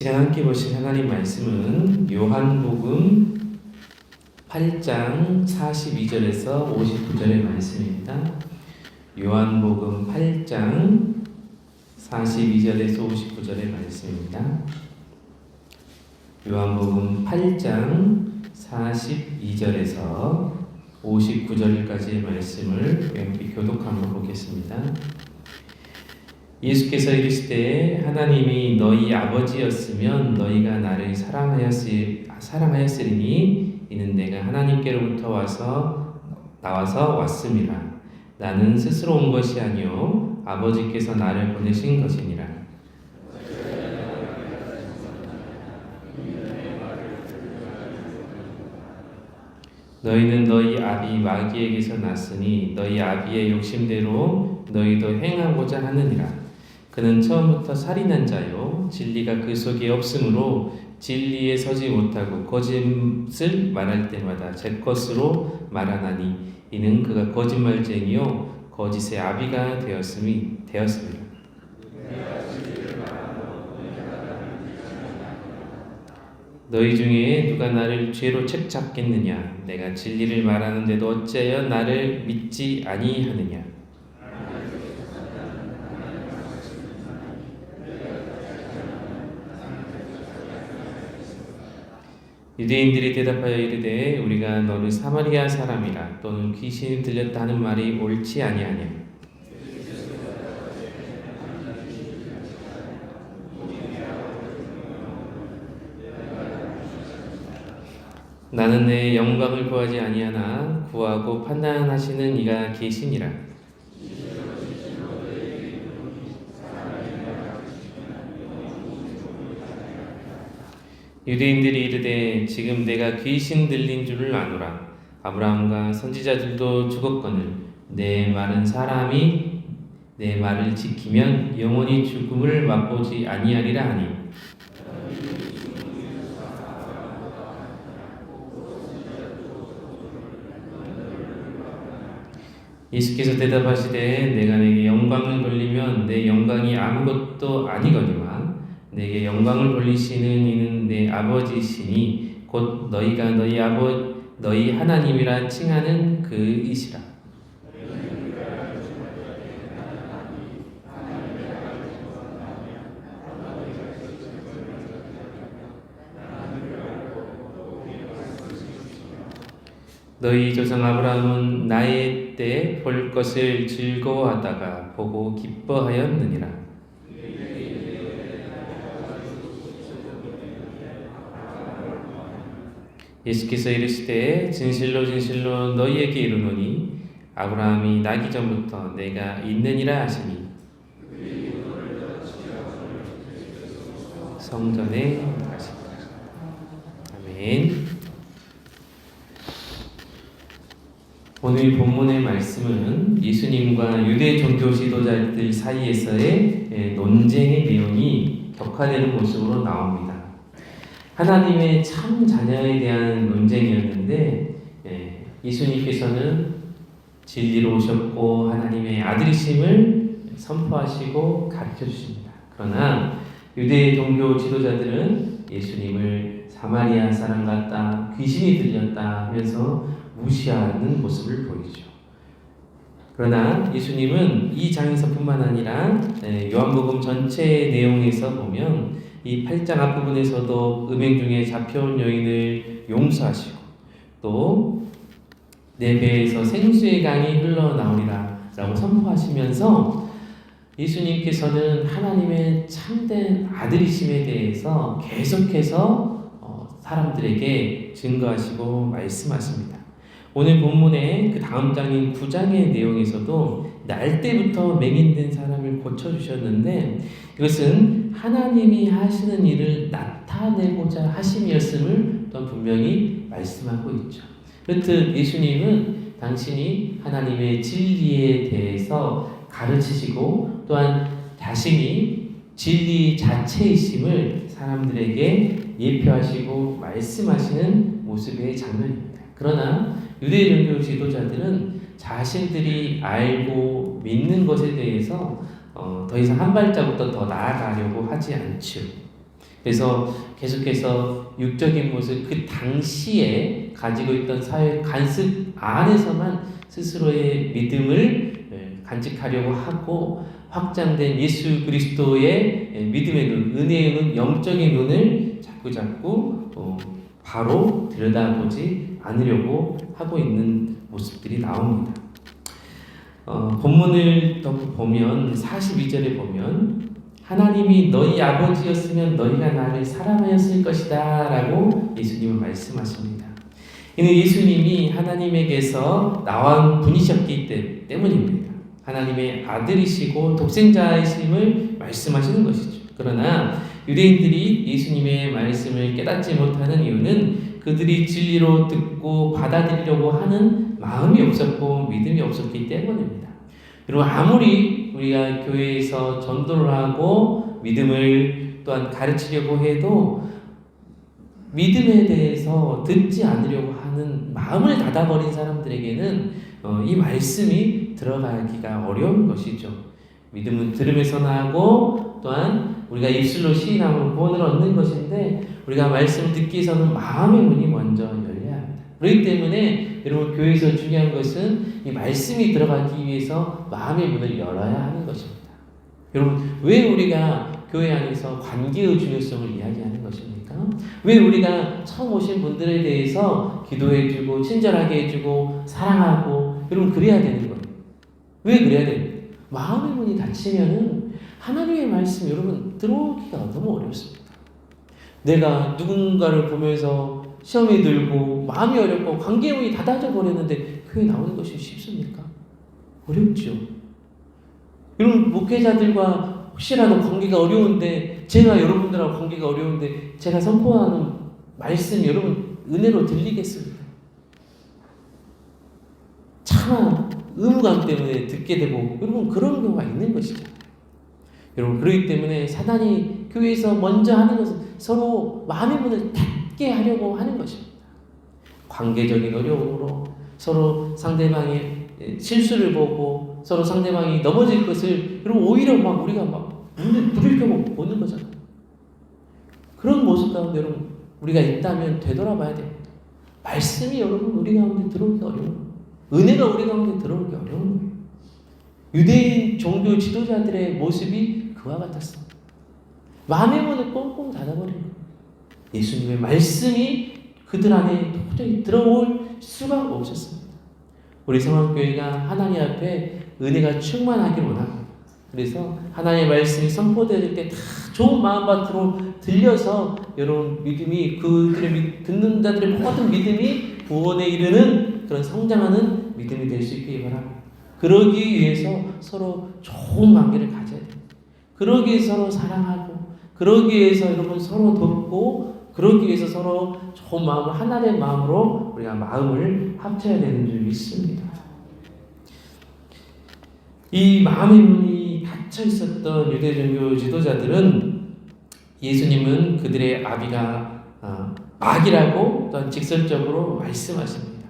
이제 함께 보실 하나님 말씀은 요한복음 8장 42절에서 59절의 말씀입니다. 요한복음 8장 42절에서 59절의 말씀입니다. 요한복음 8장 42절에서 59절까지의 말씀을 교독하며 보겠습니다. 예수께서 이르시되 하나님이 너희 아버지였으면 너희가 나를 사랑하였으리니 이는 내가 하나님께로부터 나와서 왔음이라. 나는 스스로 온 것이 아니요 아버지께서 나를 보내신 것이니라. 너희는 너희 아비 마귀에게서 났으니 너희 아비의 욕심대로 너희도 행하고자 하느니라. 그는 처음부터 살인한 자요 진리가 그 속에 없으므로 진리에 서지 못하고 거짓을 말할 때마다 제 것으로 말하나니 이는 그가 거짓말쟁이요 거짓의 아비가 되었습니다. 너희 중에 누가 나를 죄로 책잡겠느냐? 내가 진리를 말하는데도 어찌하여 나를 믿지 아니하느냐? 유대인들이 대답하여 이르되 우리가 너를 사마리아 사람이라 또는 귀신이 들렸다 하는 말이 옳지 아니하냐? 나는 내 영광을 구하지 아니하나 구하고 판단하시는 이가 계시니라. 유대인들이 이르되 지금 내가 귀신 들린 줄을 아노라. 아브라함과 선지자들도 죽었거늘 내 말은 사람이 내 말을 지키면 영원히 죽음을 맛보지 아니하리라 하니 예수께서 대답하시되 내가 내게 영광을 돌리면 내 영광이 아무것도 아니거니와 내게 영광을 돌리시는 이는 내 아버지시니 곧 너희가 너희 하나님이라 칭하는 그이시라. 너희 조상 아브라함은 나의 때 볼 것을 즐거워하다가 보고 기뻐하였느니라. 예수께서 이르시되 진실로 진실로 너희에게 이르노니 아브라함이 나기 전부터 내가 있느니라 하시니 성전에 가십니다. 아멘. 오늘 본문의 말씀은 예수님과 유대 종교 지도자들 사이에서의 논쟁의 내용이 격화되는 모습으로 나옵니다. 하나님의 참 자녀에 대한 논쟁이었는데 예수님께서는 진리로 오셨고 하나님의 아들이심을 선포하시고 가르쳐 주십니다. 그러나 유대 종교 지도자들은 예수님을 사마리아 사람 같다, 귀신이 들렸다 하면서 무시하는 모습을 보이죠. 그러나 예수님은 이 장에서뿐만 아니라 요한복음 전체 내용에서 보면 이 8장 앞부분에서도 음행 중에 잡혀온 여인을 용서하시고 또 내 배에서 생수의 강이 흘러나오리라 라고 선포하시면서 예수님께서는 하나님의 참된 아들이심에 대해서 계속해서 사람들에게 증거하시고 말씀하십니다. 오늘 본문의 그 다음 장인 9장의 내용에서도 날 때부터 맹인된 사람을 고쳐주셨는데 이것은 하나님이 하시는 일을 나타내고자 하심이었음을 또 분명히 말씀하고 있죠. 그렇듯 예수님은 당신이 하나님의 진리에 대해서 가르치시고 또한 자신이 진리 자체이심을 사람들에게 예표하시고 말씀하시는 모습의 장면입니다. 그러나 유대 종교 지도자들은 자신들이 알고 믿는 것에 대해서 더 이상 한 발자국도 더 나아가려고 하지 않죠. 그래서 계속해서 육적인 모습, 그 당시에 가지고 있던 사회 관습 안에서만 스스로의 믿음을 간직하려고 하고, 확장된 예수 그리스도의 믿음의 눈, 은혜의 눈, 영적인 눈을 자꾸 바로 들여다보지 않으려고 하고 있는 모습들이 나옵니다. 본문을 더 보면 42절에 보면 하나님이 너희 아버지였으면 너희가 나를 사랑하였을 것이다 라고 예수님은 말씀하십니다. 이는 예수님이 하나님에게서 나온 분이셨기 때문입니다. 하나님의 아들이시고 독생자이심을 말씀하시는 것이죠. 그러나 유대인들이 예수님의 말씀을 깨닫지 못하는 이유는 그들이 진리로 듣고 받아들이려고 하는 마음이 없었고 믿음이 없었기 때문입니다. 그리고 아무리 우리가 교회에서 전도를 하고 믿음을 또한 가르치려고 해도 믿음에 대해서 듣지 않으려고 하는 마음을 닫아버린 사람들에게는 이 말씀이 들어가기가 어려운 것이죠. 믿음은 들음에서 나고 또한 우리가 입술로 시인하면 구원을 얻는 것인데, 우리가 말씀을 듣기 위해서는 마음의 문이 먼저 열려야 합니다. 그렇기 때문에 여러분, 교회에서 중요한 것은 이 말씀이 들어가기 위해서 마음의 문을 열어야 하는 것입니다. 여러분, 왜 우리가 교회 안에서 관계의 중요성을 이야기하는 것입니까? 왜 우리가 처음 오신 분들에 대해서 기도해주고 친절하게 해주고 사랑하고, 여러분 그래야 되는 거예요. 왜 그래야 됩니까? 마음의 문이 닫히면은 하나님의 말씀 여러분 들어오기가 너무 어렵습니다. 내가 누군가를 보면서 시험이 들고 마음이 어렵고 관계의 문이 닫아져 버렸는데 교회 나오는 것이 쉽습니까? 어렵죠. 여러분, 목회자들과 혹시라도 관계가 어려운데, 제가 여러분들하고 관계가 어려운데 제가 선포하는 말씀 여러분 은혜로 들리겠습니까? 차마 의무감 때문에 듣게 되고, 여러분 그런 경우가 있는 것이죠. 여러분, 그렇기 때문에 사단이 교회에서 먼저 하는 것은 서로 마음의 문을 닫게 하려고 하는 것입니다. 관계적인 어려움으로 서로 상대방의 실수를 보고 서로 상대방이 넘어질 것을, 그리고 오히려 막 우리가 막 눈을 부들켜고 보는 거잖아요. 그런 모습 가운데 여러분 우리가 있다면 되돌아봐야 됩니다. 말씀이 여러분 우리 가운데 들어오기 어려워요. 은혜가 우리 가운데 들어오기 어려운 거예요. 유대인 종교 지도자들의 모습이 그와 같았습니다. 마음의 문을 꽁꽁 닫아버리는 거예요. 예수님의 말씀이 그들 안에 도저히 들어올 수가 없었습니다. 우리 성황교회가 하나님 앞에 은혜가 충만하길 원합니다. 그래서 하나님의 말씀이 선포될 때 다 좋은 마음밭으로 들려서 여러분 믿음이, 그들의 듣는 자들의 모든 믿음이 구원에 이르는 그런 성장하는 믿음이 될 수 있기를 바랍니다. 그러기 위해서 서로 좋은 관계를 가져야 됩니다. 그러기 위해서 서로 사랑하고, 그러기 위해서 여러분 서로 돕고, 그러기 위해서 서로 좋은 마음을 하나된 마음으로 우리가 마음을 합쳐야 되는 줄 믿습니다. 이 마음의 문이 닫혀 있었던 유대 종교 지도자들은 예수님은 그들의 아비가 마귀라고 또한 직설적으로 말씀하십니다.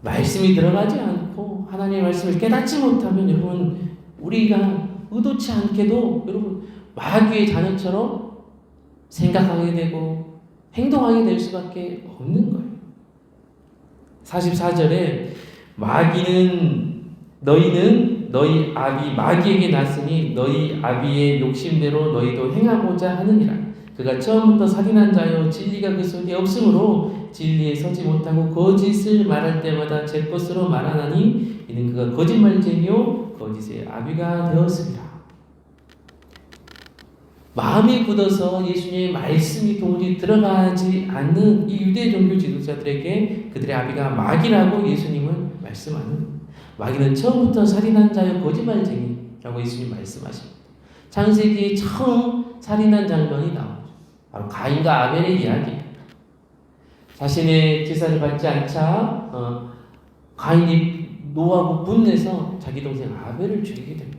말씀이 들어가지 않고 하나님의 말씀을 깨닫지 못하면 여러분 우리가 의도치 않게도 여러분 마귀의 자녀처럼 생각하게 되고 행동하게 될 수밖에 없는 거예요. 44절에 너희는 너희 아비 마귀에게 났으니 너희 아비의 욕심대로 너희도 행하고자 하느니라. 그가 처음부터 살인한 자요 진리가 그 속에 없으므로 진리에 서지 못하고 거짓을 말할 때마다 제 것으로 말하나니 이는 그가 거짓말쟁이요 거짓의 아비가 되었습니다. 마음이 굳어서 예수님의 말씀이 도무지 들어가지 않는 이 유대 종교 지도자들에게 그들의 아비가 마귀라고 예수님은 말씀하는, 마귀는 처음부터 살인한 자요 거짓말쟁이라고 예수님 말씀하십니다. 창세기 처음 살인한 장면이 나오죠. 바로 가인과 아벨의 이야기입니다. 자신의 제사를 받지 않자 가인이 노하고 분내서 자기 동생 아벨을 죽이게 됩니다.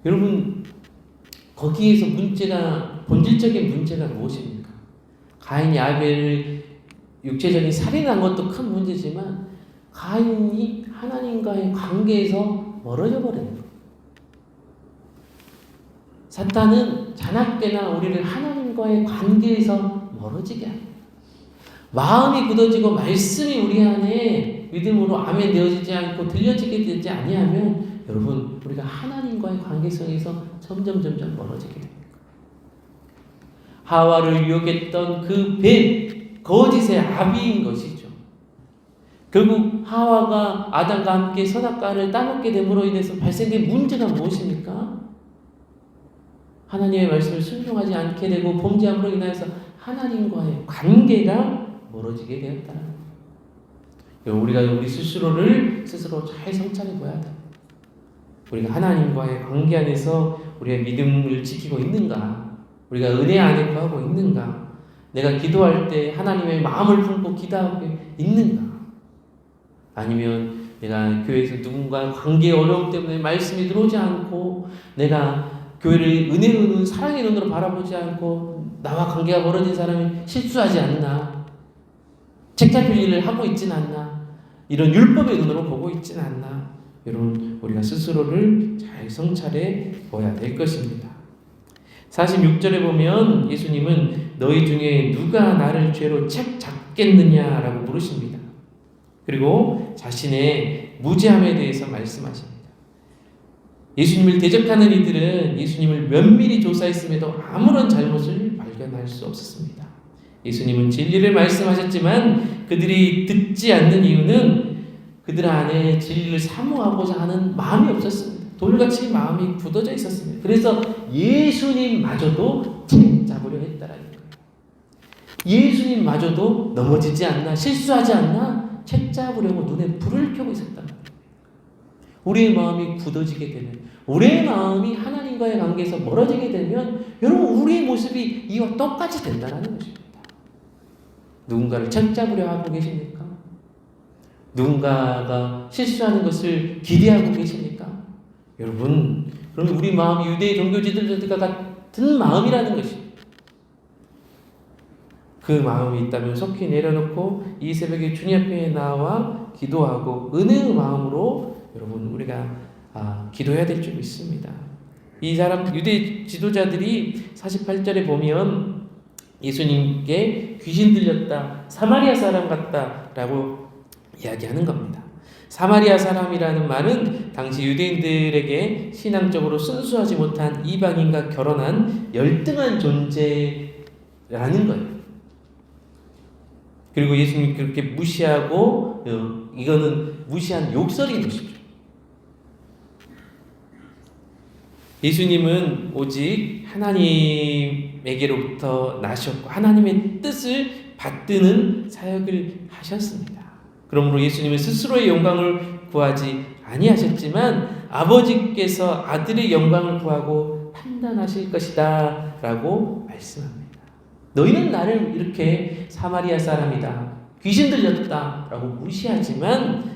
여러분 거기에서 본질적인 문제가 무엇입니까? 가인이 아벨을 육체적인 살인한 것도 큰 문제지만 가인이 하나님과의 관계에서 멀어져 버리는 거예요. 사탄은 자나깨나 우리를 하나님과의 관계에서 멀어지게 합니다. 마음이 굳어지고 말씀이 우리 안에 믿음으로 아멘 되어지지 않고 들려지게 되지 아니하면 여러분 우리가 하나님과의 관계성에서 점점 멀어지게 됩니다. 하와를 유혹했던 그 뱀, 거짓의 아비인 것이죠. 결국 하와가 아담과 함께 선악과를 따먹게 됨으로 인해서 발생된 문제가 무엇입니까? 하나님의 말씀을 순종하지 않게 되고 범죄함으로 인하여서 하나님과의 관계가 멀어지게 되었다는 거예요. 우리가 우리 스스로를 스스로 잘 성찰해 보아야 돼요. 우리가 하나님과의 관계 안에서 우리의 믿음을 지키고 있는가? 우리가 은혜 안에 거하고 있는가? 내가 기도할 때 하나님의 마음을 품고 기도하고 있는가? 아니면 내가 교회에서 누군가 관계 어려움 때문에 말씀이 들어오지 않고 내가 교회를 은혜의 눈, 사랑의 눈으로 바라보지 않고 나와 관계가 멀어진 사람이 실수하지 않나? 책 잡힐 일을 하고 있진 않나? 이런 율법의 눈으로 보고 있진 않나? 여러분 우리가 스스로를 잘 성찰해 보아야 될 것입니다. 46절에 보면 예수님은 너희 중에 누가 나를 죄로 책 잡겠느냐라고 물으십니다. 그리고 자신의 무죄함에 대해서 말씀하십니다. 예수님을 대적하는 이들은 예수님을 면밀히 조사했음에도 아무런 잘못을 발견할 수 없었습니다. 예수님은 진리를 말씀하셨지만 그들이 듣지 않는 이유는 그들 안에 진리를 사모하고자 하는 마음이 없었습니다. 돌같이 마음이 굳어져 있었습니다. 그래서 예수님마저도 책 잡으려 했다라는 거예요. 예수님마저도 넘어지지 않나, 실수하지 않나 책 잡으려고 눈에 불을 켜고 있었단 말이에요. 우리의 마음이 굳어지게 되면, 우리의 마음이 하나님과의 관계에서 멀어지게 되면 여러분 우리의 모습이 이와 똑같이 된다는 것입니다. 누군가를 책 잡으려 하고 계십니까? 누군가가 실수하는 것을 기대하고 계십니까? 여러분, 그럼 우리 마음이 유대의 종교지들과 같은 마음이라는 것입니다. 그 마음이 있다면 속히 내려놓고 이 새벽에 주님 앞에 나와 기도하고 은혜의 마음으로 여러분 우리가 기도해야 될 줄 믿습니다. 이 사람 유대 지도자들이 48절에 보면 예수님께 귀신 들렸다, 사마리아 사람 같다라고 이야기하는 겁니다. 사마리아 사람이라는 말은 당시 유대인들에게 신앙적으로 순수하지 못한 이방인과 결혼한 열등한 존재라는 거예요. 그리고 예수님이 그렇게 무시하고 이거는 무시한 욕설인 것이죠. 예수님은 오직 하나님에게로부터 나셨고 하나님의 뜻을 받드는 사역을 하셨습니다. 그러므로 예수님은 스스로의 영광을 구하지 아니하셨지만 아버지께서 아들의 영광을 구하고 판단하실 것이다 라고 말씀합니다. 너희는 나를 이렇게 사마리아 사람이다, 귀신 들렸다 라고 무시하지만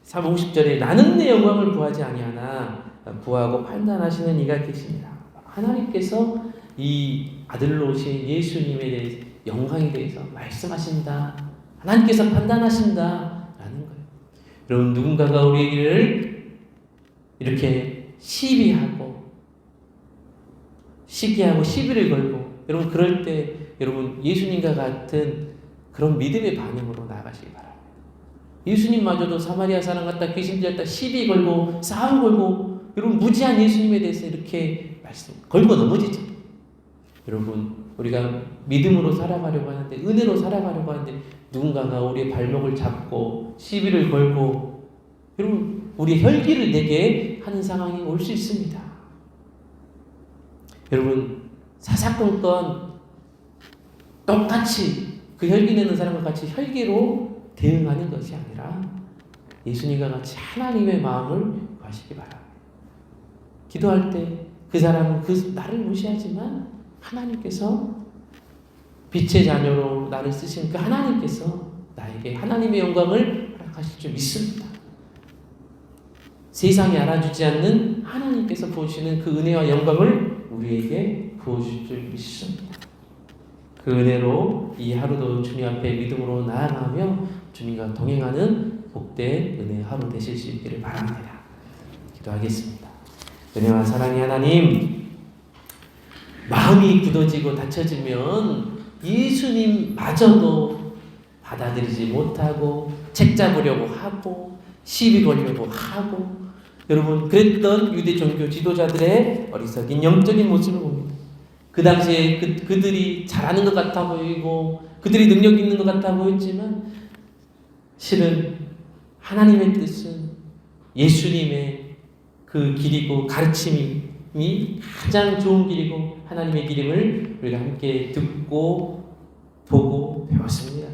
50절에 나는 내 영광을 구하지 아니하나 구하고 판단하시는 이가 계십니다. 하나님께서 이 아들로 오신 예수님에 대해서 영광에 대해서 말씀하신다. 하나님께서 판단하신다라는 거예요. 여러분 누군가가 우리를 이렇게 시비하고 시기하고 시비를 걸고 여러분 그럴 때 여러분 예수님과 같은 그런 믿음의 반응으로 나아가시기 바랍니다. 예수님마저도 사마리아 사람 같다, 귀신 들렸다, 시비 걸고 싸움 걸고 여러분 무지한 예수님에 대해서 이렇게 말씀 걸고 넘어지죠. 여러분 우리가 믿음으로 살아가려고 하는데 은혜로 살아가려고 하는데 누군가가 우리의 발목을 잡고 시비를 걸고 여러분 우리의 혈기를 내게 하는 상황이 올 수 있습니다. 여러분 사사건건 똑같이 그 혈기 내는 사람과 같이 혈기로 대응하는 것이 아니라 예수님과 같이 하나님의 마음을 구하시기 바랍니다. 기도할 때 그 사람은 나를 무시하지만 하나님께서 빛의 자녀로 나를 쓰신 그 하나님께서 나에게 하나님의 영광을 허락하실 줄 믿습니다. 세상이 알아주지 않는 하나님께서 부으시는 그 은혜와 영광을 우리에게 부어주실 줄 믿습니다. 그 은혜로 이 하루도 주님 앞에 믿음으로 나아가며 주님과 동행하는 복된 은혜의 하루 되실 수 있기를 바랍니다. 기도하겠습니다. 은혜와 사랑의 하나님, 마음이 굳어지고 닫혀지면 예수님마저도 받아들이지 못하고 책 잡으려고 하고 시비 걸려고 하고, 여러분 그랬던 유대 종교 지도자들의 어리석인 영적인 모습을 봅니다. 그 당시에 그들이 잘하는 것 같아 보이고 그들이 능력 있는 것 같아 보였지만 실은 하나님의 뜻은 예수님의 그 길이고 가르침이 가장 좋은 길이고 하나님의 길임을 우리가 함께 듣고 보고 배웠습니다.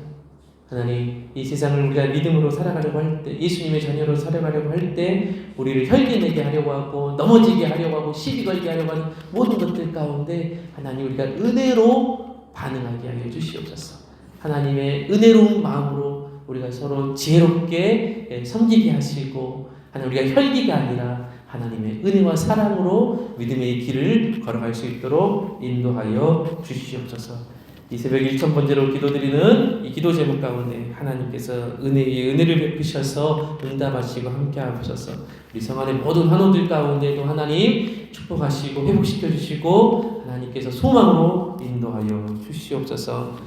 하나님, 이 세상을 우리가 믿음으로 살아가려고 할 때, 예수님의 자녀로 살아가려고 할 때 우리를 혈기내게 하려고 하고 넘어지게 하려고 하고 시비 걸게 하려고 하는 모든 것들 가운데 하나님, 우리가 은혜로 반응하게 하여 주시옵소서. 하나님의 은혜로운 마음으로 우리가 서로 지혜롭게 섬기게 하시고, 하나님, 우리가 혈기가 아니라 하나님의 은혜와 사랑으로 믿음의 길을 걸어갈 수 있도록 인도하여 주시옵소서. 이 새벽 1000번째로 기도드리는 이 기도 제목 가운데 하나님께서 은혜의 은혜를 베푸셔서 응답하시고 함께하셔서 우리 성안의 모든 환우들 가운데도 하나님 축복하시고 회복시켜 주시고 하나님께서 소망으로 인도하여 주시옵소서.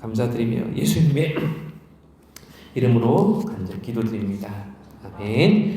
감사드리며 예수님의 이름으로 간절히 기도드립니다. 아멘.